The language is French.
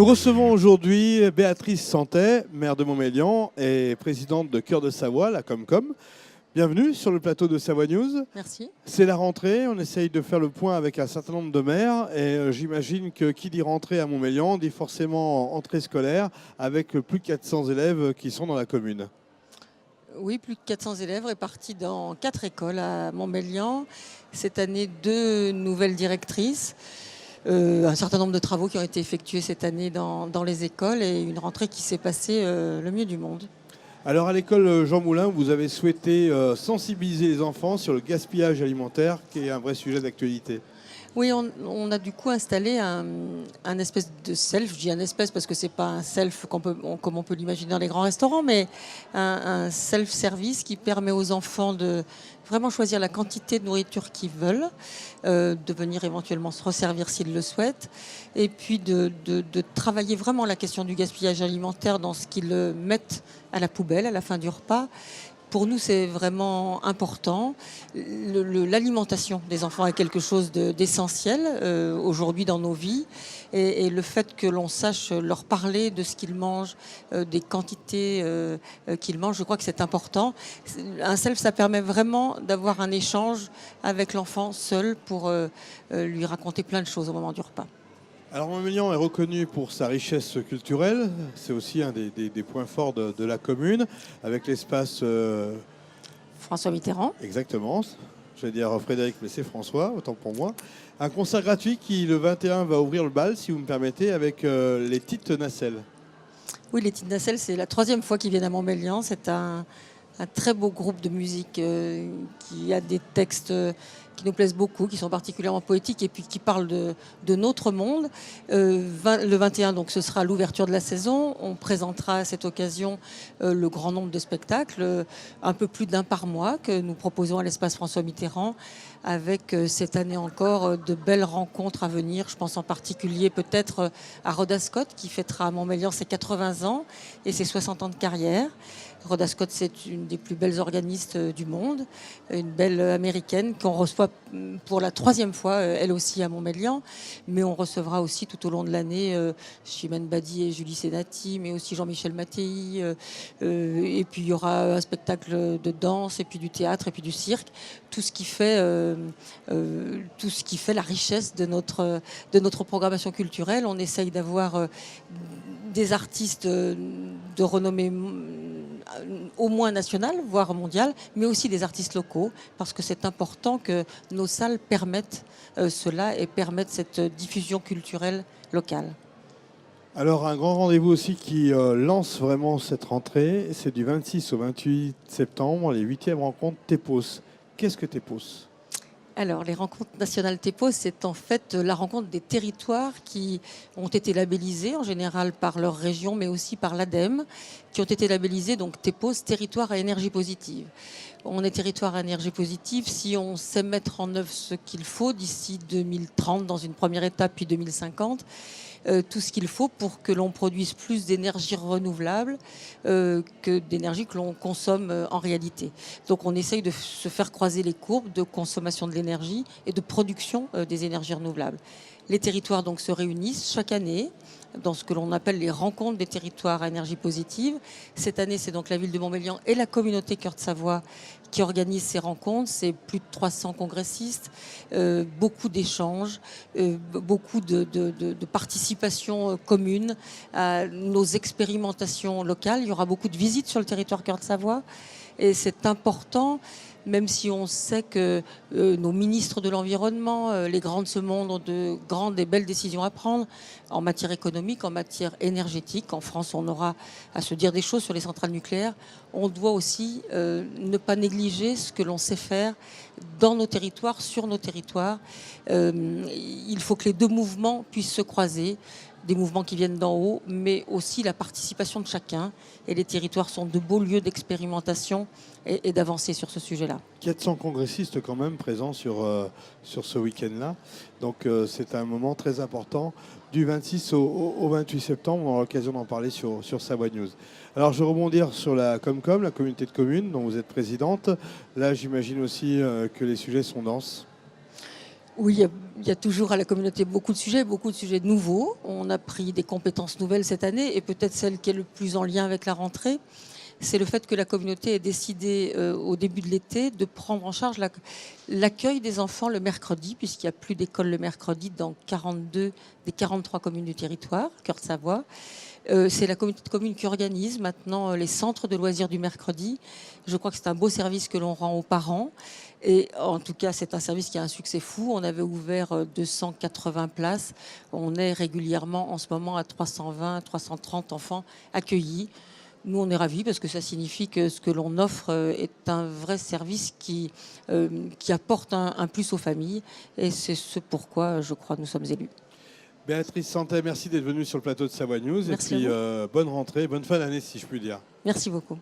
Nous recevons aujourd'hui Béatrice Santet, maire de Montmélian et présidente de Cœur de Savoie, la Comcom. Bienvenue sur le plateau de Savoie News. Merci. C'est la rentrée, on essaye de faire le point avec un certain nombre de maires et j'imagine que qui dit rentrée à Montmélian dit forcément entrée scolaire avec plus de 400 élèves qui sont dans la commune. Oui, plus de 400 élèves répartis dans 4 écoles à Montmélian. Cette année, 2 nouvelles directrices. Un certain nombre de travaux qui ont été effectués cette année dans les écoles et une rentrée qui s'est passée le mieux du monde. Alors à l'école Jean Moulin, vous avez souhaité sensibiliser les enfants sur le gaspillage alimentaire qui est un vrai sujet d'actualité. Oui, on a du coup installé un espèce de self, je dis un espèce parce que c'est pas un self comme on peut l'imaginer dans les grands restaurants, mais un self-service qui permet aux enfants de vraiment choisir la quantité de nourriture qu'ils veulent, de venir éventuellement se resservir s'ils le souhaitent, et puis de travailler vraiment la question du gaspillage alimentaire dans ce qu'ils mettent à la poubelle à la fin du repas. Pour nous, c'est vraiment important. L'alimentation des enfants est quelque chose d'essentiel aujourd'hui dans nos vies. Et le fait que l'on sache leur parler de ce qu'ils mangent, des quantités qu'ils mangent, je crois que c'est important. Un self, ça permet vraiment d'avoir un échange avec l'enfant seul pour lui raconter plein de choses au moment du repas. Alors Montmélian est reconnu pour sa richesse culturelle, c'est aussi un des points forts de la commune, avec l'espace... François Mitterrand. Exactement, je vais dire Frédéric, mais c'est François, autant pour moi. Un concert gratuit qui, le 21, va ouvrir le bal, si vous me permettez, avec les Petites Nacelles. Oui, les Petites Nacelles, c'est la 3e fois qu'ils viennent à Montmélian. C'est un très beau groupe de musique qui a des textes qui nous plaisent beaucoup, qui sont particulièrement poétiques et puis qui parlent de notre monde. Le 21, donc, ce sera l'ouverture de la saison. On présentera à cette occasion le grand nombre de spectacles, un peu plus d'1 par mois, que nous proposons à l'espace François Mitterrand, avec cette année encore de belles rencontres à venir. Je pense en particulier peut-être à Rhoda Scott, qui fêtera à Montmélian ses 80 ans et ses 60 ans de carrière. Rhoda Scott, c'est une des plus belles organistes du monde, une belle américaine qu'on reçoit pour la 3e fois, elle aussi à Montmélian, mais on recevra aussi tout au long de l'année Chimène Badi et Julie Senati, mais aussi Jean-Michel Mattei, et puis il y aura un spectacle de danse, et puis du théâtre, et puis du cirque, tout ce qui fait la richesse de notre programmation culturelle. On essaye d'avoir des artistes de renommée au moins nationale, voire mondiale, mais aussi des artistes locaux, parce que c'est important que nos salles permettent cela et permettent cette diffusion culturelle locale. Alors un grand rendez-vous aussi qui lance vraiment cette rentrée, c'est du 26 au 28 septembre, les 8e rencontres TEPOS. Qu'est-ce que TEPOS ? Alors, les rencontres nationales TEPOS, c'est en fait la rencontre des territoires qui ont été labellisés, en général par leur région, mais aussi par l'ADEME, qui ont été labellisés, donc TEPOS, territoire à énergie positive. On est territoire à énergie positive si on sait mettre en œuvre ce qu'il faut d'ici 2030, dans une première étape, puis 2050. Tout ce qu'il faut pour que l'on produise plus d'énergie renouvelable que d'énergie que l'on consomme en réalité. Donc on essaye de se faire croiser les courbes de consommation de l'énergie et de production des énergies renouvelables. Les territoires donc se réunissent chaque année dans ce que l'on appelle les rencontres des territoires à énergie positive. Cette année, c'est donc la ville de Montmélian et la communauté Cœur de Savoie qui organisent ces rencontres. C'est plus de 300 congressistes, beaucoup d'échanges, beaucoup de participation commune à nos expérimentations locales. Il y aura beaucoup de visites sur le territoire Cœur de Savoie et c'est important. Même si on sait que nos ministres de l'Environnement, les grands de ce monde ont de grandes et belles décisions à prendre en matière économique, en matière énergétique. En France, on aura à se dire des choses sur les centrales nucléaires. On doit aussi ne pas négliger ce que l'on sait faire dans nos territoires, sur nos territoires. Il faut que les 2 mouvements puissent se croiser. Des mouvements qui viennent d'en haut, mais aussi la participation de chacun. Et les territoires sont de beaux lieux d'expérimentation et d'avancer sur ce sujet-là. 400 congressistes quand même présents sur ce week-end-là. Donc c'est un moment très important du 26 au 28 septembre. On aura l'occasion d'en parler sur Savoie News. Alors je vais rebondir sur la Comcom, la communauté de communes dont vous êtes présidente. Là j'imagine aussi que les sujets sont denses. Oui, il y a toujours à la communauté beaucoup de sujets nouveaux. On a pris des compétences nouvelles cette année et peut-être celle qui est le plus en lien avec la rentrée, c'est le fait que la communauté ait décidé au début de l'été de prendre en charge l'accueil des enfants le mercredi, puisqu'il n'y a plus d'école le mercredi dans 42 des 43 communes du territoire, Cœur de Savoie. C'est la communauté de communes qui organise maintenant les centres de loisirs du mercredi. Je crois que c'est un beau service que l'on rend aux parents. Et en tout cas, c'est un service qui a un succès fou. On avait ouvert 280 places. On est régulièrement en ce moment à 320, 330 enfants accueillis. Nous, on est ravis parce que ça signifie que ce que l'on offre est un vrai service qui apporte un plus aux familles. Et c'est ce pourquoi, je crois, nous sommes élus. Béatrice Santet, merci d'être venue sur le plateau de Savoie News. Merci et puis, à bonne rentrée, bonne fin d'année, si je puis dire. Merci beaucoup.